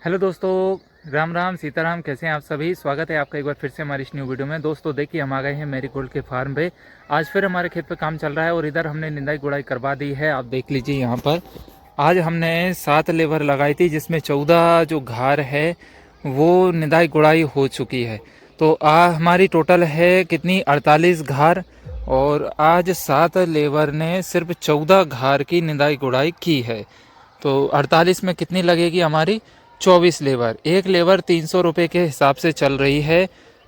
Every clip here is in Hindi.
हेलो दोस्तों, राम राम सीताराम। कैसे हैं आप सभी। स्वागत है आपका एक बार फिर से हमारी इस न्यू वीडियो में। दोस्तों देखिए, हम आ गए हैं मैरीगोल्ड के फार्म पे। आज फिर हमारे खेत पे काम चल रहा है और इधर हमने निंदाई गुड़ाई करवा दी है। आप देख लीजिए यहाँ पर आज हमने 7 लेबर लगाई थी, जिसमें 14 जो घार है वो निंदाई गुड़ाई हो चुकी है। तो हमारी टोटल है कितनी, 48 घार। और आज 7 लेबर ने सिर्फ 14 घार की निंदाई गुड़ाई की है। तो 48 में कितनी लगेगी हमारी, 24 लेबर। एक लेबर 300 रुपये के हिसाब से चल रही है।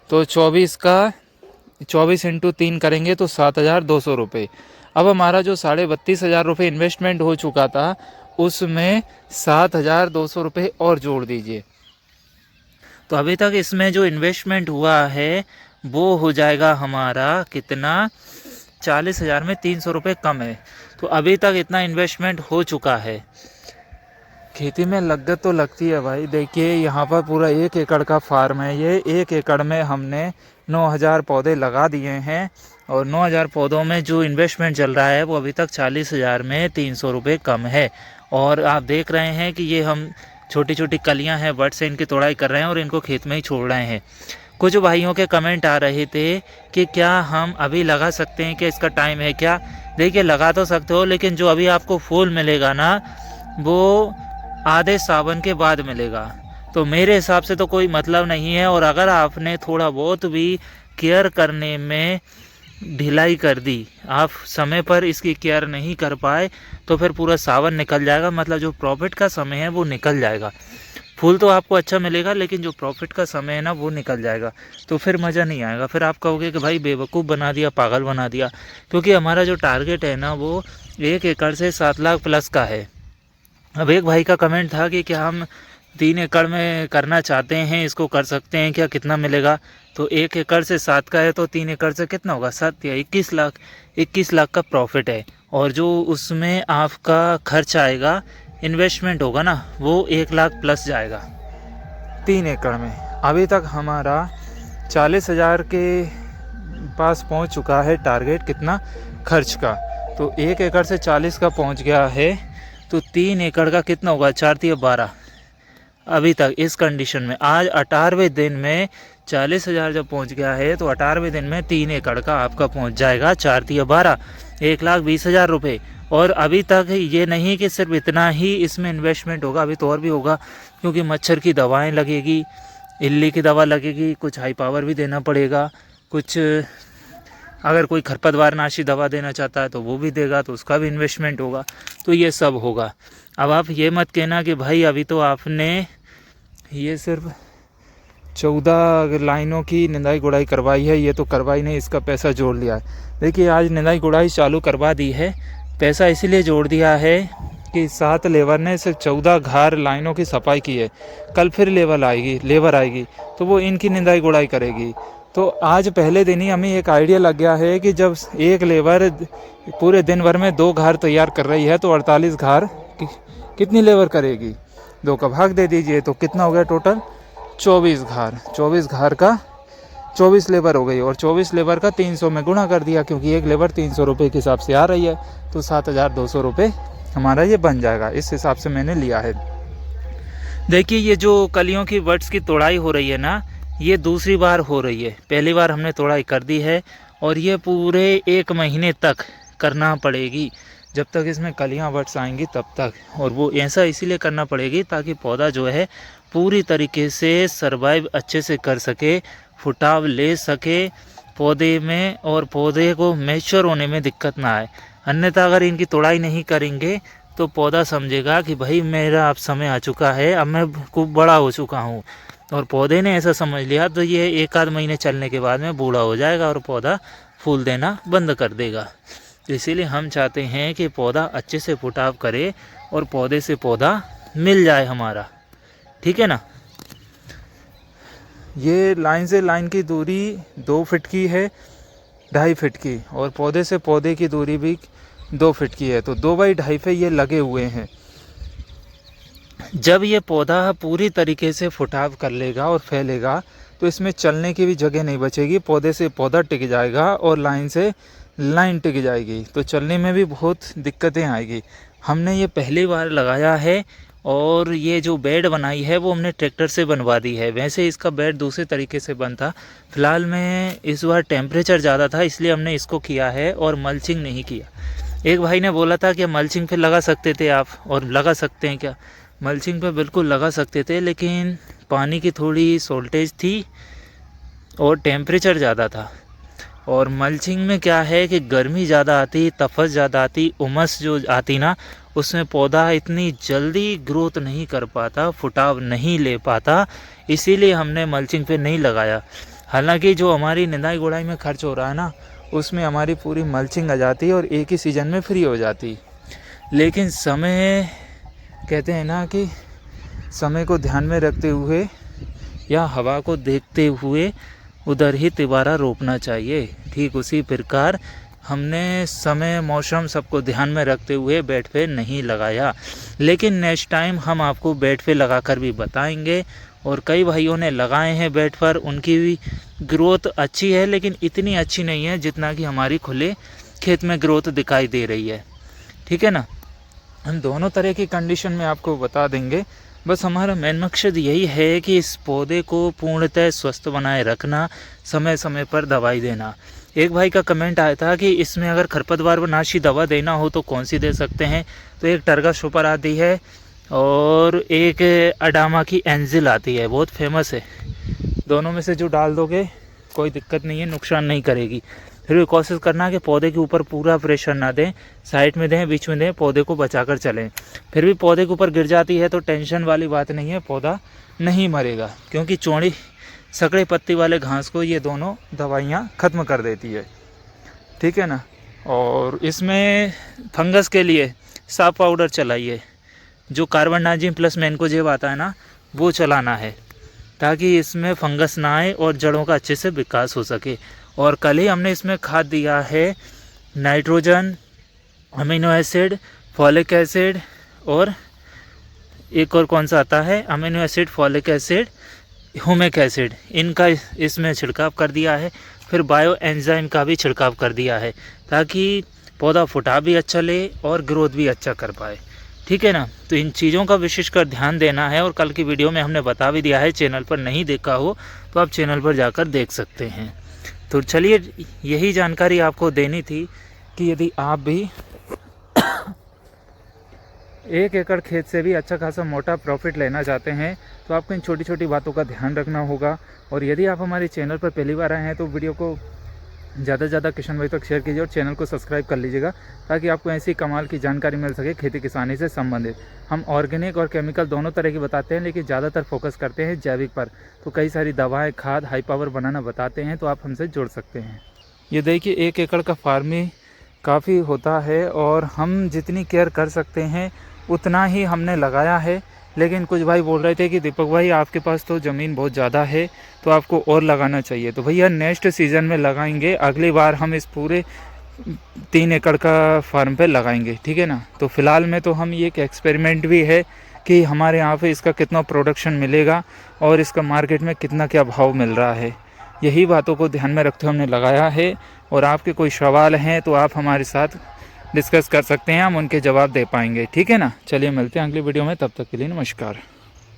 तो 24 इंटू 3 करेंगे तो 7,200 रुपये। अब हमारा जो 32,500 रुपये इन्वेस्टमेंट हो चुका था, उसमें 7,200 रुपये और जोड़ दीजिए। तो अभी तक इसमें जो इन्वेस्टमेंट हुआ है वो हो जाएगा हमारा कितना, 40,000 में 300 रुपये कम है। तो अभी तक इतना इन्वेस्टमेंट हो चुका है। खेती में लागत तो लगती है भाई। देखिए यहाँ पर पूरा 1 एकड़ का फार्म है। ये 1 एकड़ में हमने 9,000 पौधे लगा दिए हैं। और 9,000 पौधों में जो इन्वेस्टमेंट चल रहा है वो अभी तक 40,000 में 300 रुपये कम है। और आप देख रहे हैं कि ये हम छोटी छोटी कलियां हैं, बट से इनकी तोड़ाई कर रहे हैं और इनको खेत में ही छोड़ रहे हैं। कुछ भाइयों के कमेंट आ रहे थे कि क्या हम अभी लगा सकते हैं, कि इसका टाइम है क्या। देखिए, लगा तो सकते हो, लेकिन जो अभी आपको फूल मिलेगा ना, वो आधे सावन के बाद मिलेगा। तो मेरे हिसाब से तो कोई मतलब नहीं है। और अगर आपने थोड़ा बहुत भी केयर करने में ढिलाई कर दी, आप समय पर इसकी केयर नहीं कर पाए, तो फिर पूरा सावन निकल जाएगा। मतलब जो प्रॉफिट का समय है वो निकल जाएगा। फूल तो आपको अच्छा मिलेगा, लेकिन जो प्रॉफिट का समय है ना वो निकल जाएगा। तो फिर मज़ा नहीं आएगा। फिर आप कहोगे कि भाई बेवकूफ़ बना दिया, पागल बना दिया। क्योंकि हमारा जो टारगेट है ना वो 1 एकड़ से 7 लाख प्लस का है। अब एक भाई का कमेंट था कि क्या हम 3 एकड़ में करना चाहते हैं, इसको कर सकते हैं क्या, कितना मिलेगा। तो 1 एकड़ से 7 का है तो 3 एकड़ से कितना होगा, 7 या 21 लाख। 21 लाख का प्रॉफिट है। और जो उसमें आपका खर्च आएगा, इन्वेस्टमेंट होगा ना, वो 1 लाख प्लस जाएगा 3 एकड़ में। अभी तक हमारा 40,000 के पास पहुंच चुका है टारगेट, कितना खर्च का। तो 1 एकड़ से 40 का पहुंच गया है। तो 3 एकड़ का कितना होगा, 4 या 12। अभी तक इस कंडीशन में आज 18वें दिन में 40,000 जब पहुंच गया है, तो 18वें दिन में 3 एकड़ का आपका पहुंच जाएगा 4 या 12, 1,20,000 रुपये। और अभी तक ये नहीं कि सिर्फ इतना ही इसमें इन्वेस्टमेंट होगा, अभी तो और भी होगा। क्योंकि मच्छर की दवाएं लगेगी, इल्ली की दवा लगेगी, कुछ हाई पावर भी देना पड़ेगा, कुछ अगर कोई खरपतवार नाशी दवा देना चाहता है तो वो भी देगा, तो उसका भी इन्वेस्टमेंट होगा। तो ये सब होगा। अब आप ये मत कहना कि भाई अभी तो आपने ये सिर्फ 14 लाइनों की निंदाई गुड़ाई करवाई है, ये तो करवाई नहीं, इसका पैसा जोड़ लिया है। देखिए, आज निंदाई गुड़ाई चालू करवा दी है। पैसा इसीलिए जोड़ दिया है कि 7 लेबर ने सिर्फ 14 घार लाइनों की सफाई की है। कल फिर लेबर आएगी तो वो इनकी निंदाई गुड़ाई करेगी। तो आज पहले दिन ही हमें एक आइडिया लग गया है कि जब एक लेबर पूरे दिन भर में 2 घार तैयार कर रही है, तो 48 घार कितनी लेबर करेगी, 2 का भाग दे दीजिए। तो कितना हो गया टोटल, 24 घार। 24 घार का 24 लेबर हो गई। और 24 लेबर का 300 में गुणा कर दिया, क्योंकि एक लेबर 300 रुपये के हिसाब से आ रही है। तो 7,200 रुपये हमारा ये बन जाएगा। इस हिसाब से मैंने लिया है। देखिए, ये जो कलियों की बड्स की तोड़ाई हो रही है ना, ये दूसरी बार हो रही है। पहली बार हमने तोड़ाई कर दी है, और ये पूरे 1 महीने तक करना पड़ेगी, जब तक इसमें कलियां बड्स आएंगी तब तक। और वो ऐसा इसीलिए करना पड़ेगी ताकि पौधा जो है पूरी तरीके से सरवाइव अच्छे से कर सके, फुटाव ले सके पौधे में, और पौधे को मैच्योर होने में दिक्कत ना आए। अन्यथा अगर इनकी तोड़ाई नहीं करेंगे तो पौधा समझेगा कि भाई मेरा अब समय आ चुका है, अब मैं खूब बड़ा हो चुका हूँ। और पौधे ने ऐसा समझ लिया तो ये 1 आध महीने चलने के बाद में बूढ़ा हो जाएगा और पौधा फूल देना बंद कर देगा। तो इसीलिए हम चाहते हैं कि पौधा अच्छे से फुटाव करे और पौधे से पौधा मिल जाए हमारा, ठीक है ना। ये लाइन से लाइन की दूरी 2 फीट की है, 2.5 फीट की, और पौधे से पौधे की दूरी भी 2 फीट की है। तो 2 बाई 2.5 पे ये लगे हुए हैं। जब ये पौधा पूरी तरीके से फुटाव कर लेगा और फैलेगा, तो इसमें चलने की भी जगह नहीं बचेगी। पौधे से पौधा टिक जाएगा और लाइन से लाइन टिक जाएगी। तो चलने में भी बहुत दिक्कतें आएगी। हमने ये पहली बार लगाया है और ये जो बेड बनाई है वो हमने ट्रैक्टर से बनवा दी है। वैसे इसका बेड दूसरे तरीके से बनता। फ़िलहाल में इस बार टेम्परेचर ज़्यादा था इसलिए हमने इसको किया है और मल्चिंग नहीं किया। एक भाई ने बोला था कि मल्चिंग पे लगा सकते थे आप, और लगा सकते हैं क्या? मल्चिंग पे बिल्कुल लगा सकते थे, लेकिन पानी की थोड़ी शॉर्टेज थी और टेम्परेचर ज़्यादा था। और मल्चिंग में क्या है कि गर्मी ज़्यादा आती, तपश ज़्यादा आती, उमस जो आती ना, उसमें पौधा इतनी जल्दी ग्रोथ नहीं कर पाता, फुटाव नहीं ले पाता, इसीलिए हमने मल्चिंग पे नहीं लगाया। हालांकि जो हमारी निंदाई गुड़ाई में खर्च हो रहा है ना, उसमें हमारी पूरी मल्चिंग आ जाती और एक ही सीज़न में फ्री हो जाती। लेकिन समय, कहते हैं ना कि समय को ध्यान में रखते हुए या हवा को देखते हुए उधर ही तिबारा रोपना चाहिए। ठीक उसी प्रकार हमने समय, मौसम सबको ध्यान में रखते हुए बेड पे नहीं लगाया। लेकिन नेक्स्ट टाइम हम आपको बेड पे लगाकर भी बताएंगे। और कई भाइयों ने लगाए हैं बेड पर, उनकी भी ग्रोथ अच्छी है, लेकिन इतनी अच्छी नहीं है जितना कि हमारी खुले खेत में ग्रोथ दिखाई दे रही है। ठीक है ना, हम दोनों तरह की कंडीशन में आपको बता देंगे। बस हमारा मेन मकसद यही है कि इस पौधे को पूर्णतः स्वस्थ बनाए रखना, समय समय पर दवाई देना। एक भाई का कमेंट आया था कि इसमें अगर खरपतवार नाशी दवा देना हो तो कौन सी दे सकते हैं। तो एक टर्गा सुपर आती है और एक अडामा की एंजिल आती है, बहुत फेमस है। दोनों में से जो डाल दोगे कोई दिक्कत नहीं है, नुकसान नहीं करेगी। फिर भी कोशिश करना कि पौधे के ऊपर पूरा प्रेशर ना दें, साइड में दें, बीच में दें, पौधे को बचाकर चलें। फिर भी पौधे के ऊपर गिर जाती है तो टेंशन वाली बात नहीं है, पौधा नहीं मरेगा, क्योंकि चौड़ी सकड़े पत्ती वाले घास को ये दोनों दवाइयाँ ख़त्म कर देती है। ठीक है ना। और इसमें फंगस के लिए साफ पाउडर चलाइए, जो कार्बनडाजिम प्लस मैनकोजेब आता है ना, वो चलाना है, ताकि इसमें फंगस ना आए और जड़ों का अच्छे से विकास हो सके। और कल ही हमने इसमें खाद दिया है nitrogen, amino acid, folic acid, और एक और कौन सा आता है, amino acid, folic acid, humic acid, इनका इसमें छिड़काव कर दिया है। फिर बायो एंजाइम का भी छिड़काव कर दिया है, ताकि पौधा फुटा भी अच्छा ले और ग्रोथ भी अच्छा कर पाए। ठीक है ना। तो इन चीज़ों का विशेषकर ध्यान देना है। और कल की वीडियो में हमने बता भी दिया है, चैनल पर नहीं देखा हो तो आप चैनल पर जाकर देख सकते हैं। तो चलिए, यही जानकारी आपको देनी थी कि यदि आप भी 1 एकड़ खेत से भी अच्छा खासा मोटा प्रॉफिट लेना चाहते हैं तो आपको इन छोटी छोटी बातों का ध्यान रखना होगा। और यदि आप हमारे चैनल पर पहली बार आए हैं तो वीडियो को ज़्यादा से ज़्यादा किशन भाई तक शेयर कीजिए और चैनल को सब्सक्राइब कर लीजिएगा, ताकि आपको ऐसी कमाल की जानकारी मिल सके खेती किसानी से संबंधित। हम ऑर्गेनिक और केमिकल दोनों तरह की बताते हैं, लेकिन ज़्यादातर फोकस करते हैं जैविक पर। तो कई सारी दवाएं, खाद, हाई पावर बनाना बताते हैं, तो आप हमसे जुड़ सकते हैं। ये देखिए 1 एकड़ का फार्मिंग काफ़ी होता है और हम जितनी केयर कर सकते हैं उतना ही हमने लगाया है। लेकिन कुछ भाई बोल रहे थे कि दीपक भाई आपके पास तो ज़मीन बहुत ज़्यादा है तो आपको और लगाना चाहिए। तो भैया नेक्स्ट सीज़न में लगाएंगे, अगली बार हम इस पूरे 3 एकड़ का फार्म पे लगाएंगे। ठीक है ना। तो फ़िलहाल में तो हम ये एक एक्सपेरिमेंट भी है कि हमारे यहाँ पे इसका कितना प्रोडक्शन मिलेगा और इसका मार्केट में कितना क्या भाव मिल रहा है। यही बातों को ध्यान में रखते हुए हमने लगाया है। और आपके कोई सवाल हैं तो आप हमारे साथ डिस्कस कर सकते हैं, हम उनके जवाब दे पाएंगे। ठीक है ना। चलिए मिलते हैं अगली वीडियो में, तब तक के लिए नमस्कार।